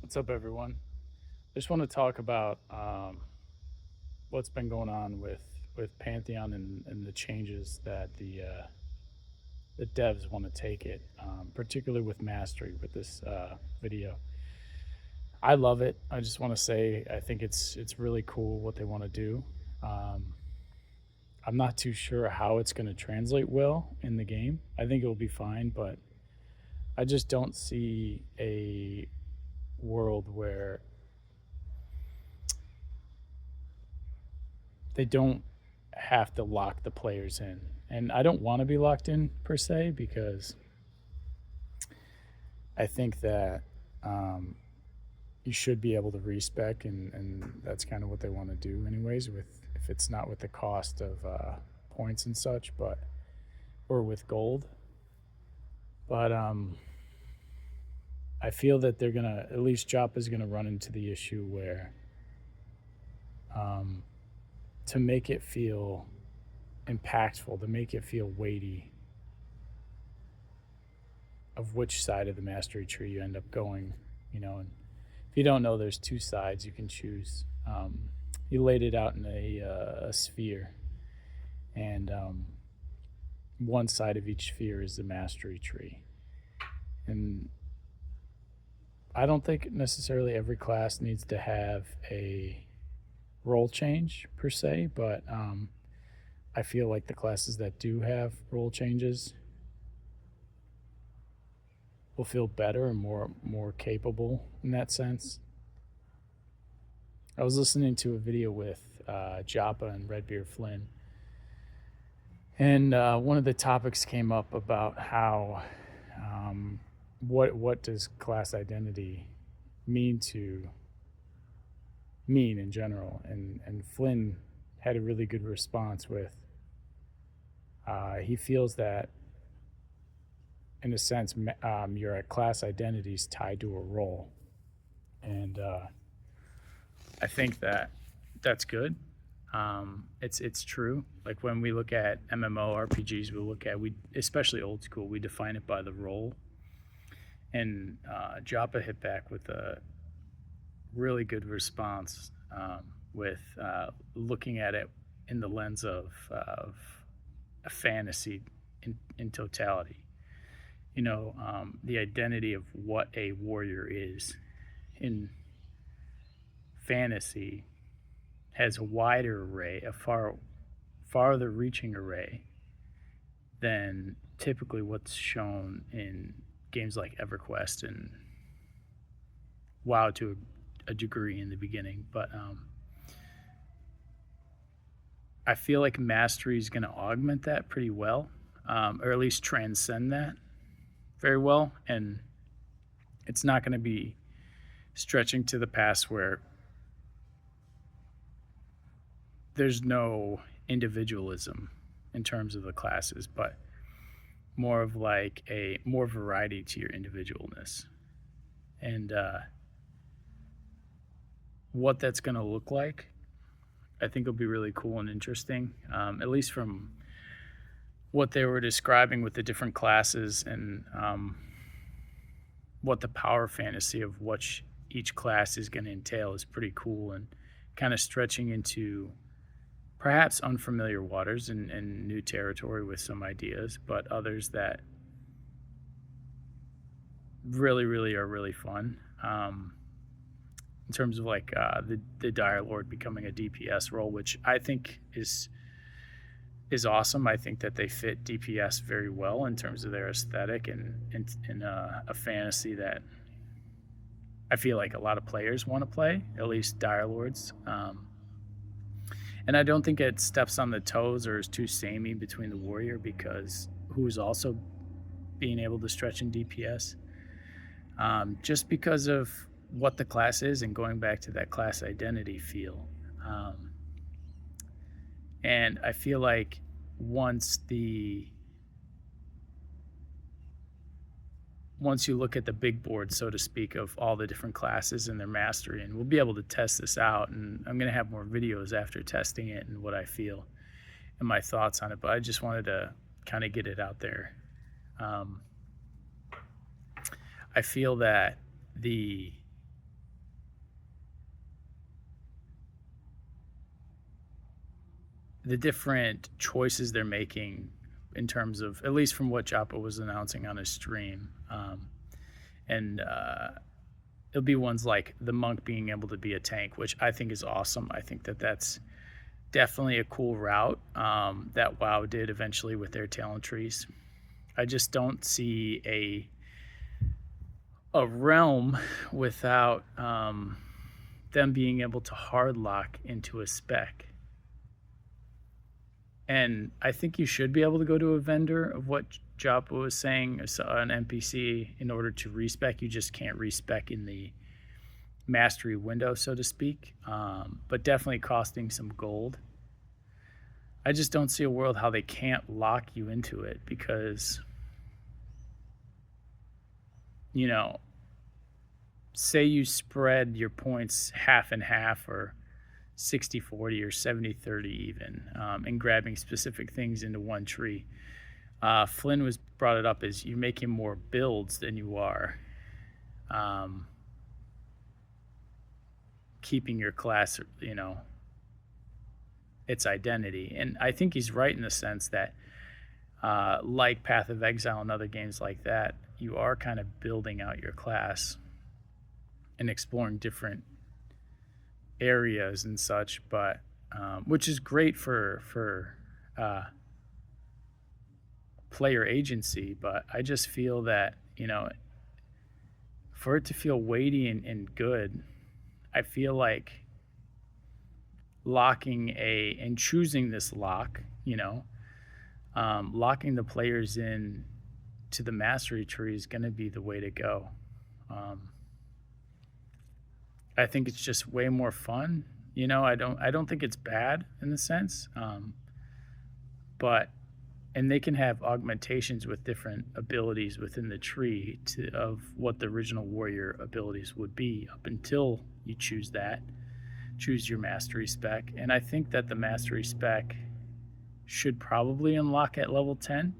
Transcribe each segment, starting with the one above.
What's up, everyone? I just want to talk about what's been going on with Pantheon and the changes that the devs want to take it, particularly with mastery with this video. I love it. I just want to say I think it's really cool what they want to do. Um, I'm not too sure how it's going to translate well in the game. I think it will be fine, but I just don't see a world where they don't have to lock the players in. And I don't want to be locked in per se because I think that you should be able to respec, and that's kind of what they want to do, anyways. With if it's not with the cost of points and such, but or with gold. But I feel that they're gonna at least Jop is gonna run into the issue where um, to make it feel impactful, to make it feel weighty, of which side of the mastery tree you end up going, and if you don't know, there's two sides you can choose. He laid it out in a sphere, and one side of each sphere is the mastery tree. And I don't think necessarily every class needs to have a role change per se, but I feel like the classes that do have role changes will feel better and more capable in that sense. I was listening to a video with Joppa and Redbeard Flynn, and one of the topics came up about how what does class identity mean in general, and Flynn had a really good response with he feels that in a sense your class identity is tied to a role, and I think that that's good. It's true. Like when we look at MMORPGs, we especially old school, we define it by the role. And Joppa hit back with a really good response with looking at it in the lens of a fantasy in totality. The identity of what a warrior is in fantasy has a wider array, a farther reaching array than typically what's shown in games like EverQuest and WoW to a degree in the beginning. But I feel like Mastery is going to augment that pretty well, or at least transcend that very well. And it's not going to be stretching to the past where there's no individualism in terms of the classes, but more of like a more variety to your individualness. And what that's going to look like, I think will be really cool and interesting, at least from what they were describing with the different classes, and what the power fantasy of what each class is going to entail is pretty cool, and kind of stretching into perhaps unfamiliar waters and new territory with some ideas, but others that really are really fun. In terms of like the Dire Lord becoming a DPS role, which I think is awesome. I think that they fit DPS very well in terms of their aesthetic and in a fantasy that I feel like a lot of players want to play, at least Dire Lords. And I don't think it steps on the toes or is too samey between the warrior, because who's also being able to stretch in DPS, just because of what the class is and going back to that class identity feel. And I feel like once you look at the big board, so to speak, of all the different classes and their mastery, and we'll be able to test this out, and I'm going to have more videos after testing it and what I feel and my thoughts on it, but I just wanted to kind of get it out there. I feel that the the different choices they're making in terms of, at least from what Joppa was announcing on his stream. And it'll be ones like the monk being able to be a tank, which I think is awesome. I think that that's definitely a cool route that WoW did eventually with their talent trees. I just don't see a realm without them being able to hard lock into a spec. And I think you should be able to go to a vendor of what Joppa was saying, an NPC, in order to respec. You just can't respec in the mastery window, so to speak, but definitely costing some gold. I just don't see a world how they can't lock you into it, because, you know, say you spread your points half and half, or 60-40 or 70-30 even, and grabbing specific things into one tree. Flynn was brought it up as you're making more builds than you are keeping your class, you know, its identity. And I think he's right in the sense that like Path of Exile and other games like that, you are kind of building out your class and exploring different areas and such, but which is great for player agency. But I just feel that, you know, for it to feel weighty and good, I feel like locking and choosing this lock, you know, locking the players in to the mastery tree is going to be the way to go. I think it's just way more fun. You know, I don't think it's bad in the sense, but, and they can have augmentations with different abilities within the tree of what the original warrior abilities would be up until you choose your mastery spec. And I think that the mastery spec should probably unlock at level 10.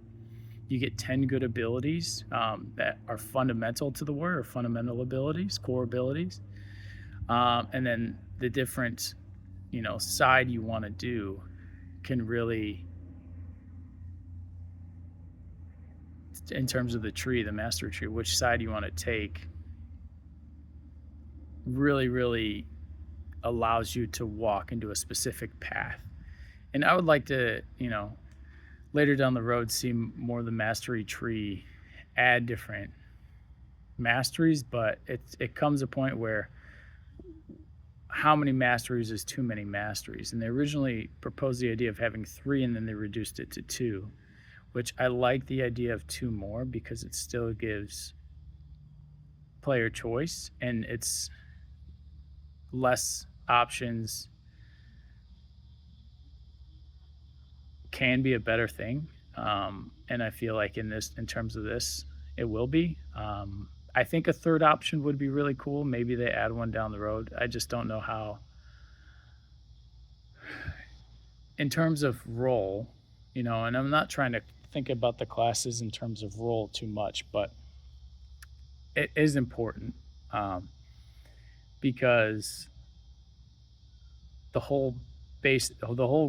You get 10 good abilities that are fundamental to the warrior, fundamental abilities, core abilities. And then the different, you know, side you want to do can really, in terms of the tree, the master tree, which side you want to take really allows you to walk into a specific path. And I would like to, you know, later down the road, see more of the mastery tree add different masteries, but it comes a point where how many masteries is too many masteries? And they originally proposed the idea of having 3, and then they reduced it to 2, which I like the idea of 2 more, because it still gives player choice and it's less options can be a better thing. And I feel like in terms of this, it will be. I think a 3rd option would be really cool. Maybe they add one down the road. I just don't know how. In terms of role, you know, and I'm not trying to think about the classes in terms of role too much, but it is important because the whole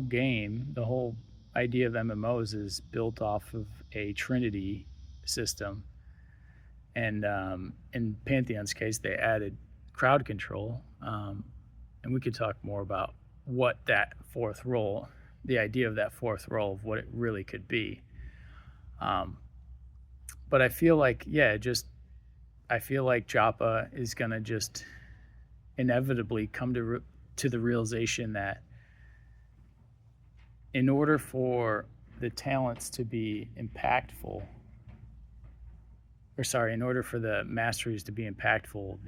game, the whole idea of MMOs is built off of a Trinity system. And in Pantheon's case, they added crowd control. And we could talk more about what that 4th role, the idea of that 4th role, of what it really could be. But I feel like, I feel like Joppa is going to just inevitably come to the realization that in order for the talents to be impactful, in order for the masteries to be impactful,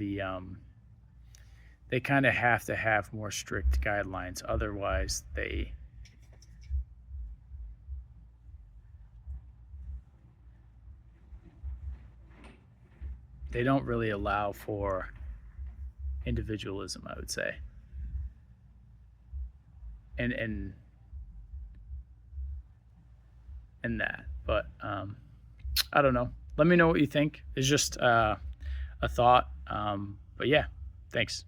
they kind of have to have more strict guidelines. Otherwise, they don't really allow for individualism, I would say. And that, but I don't know. Let me know what you think. It's just a thought. But yeah, thanks.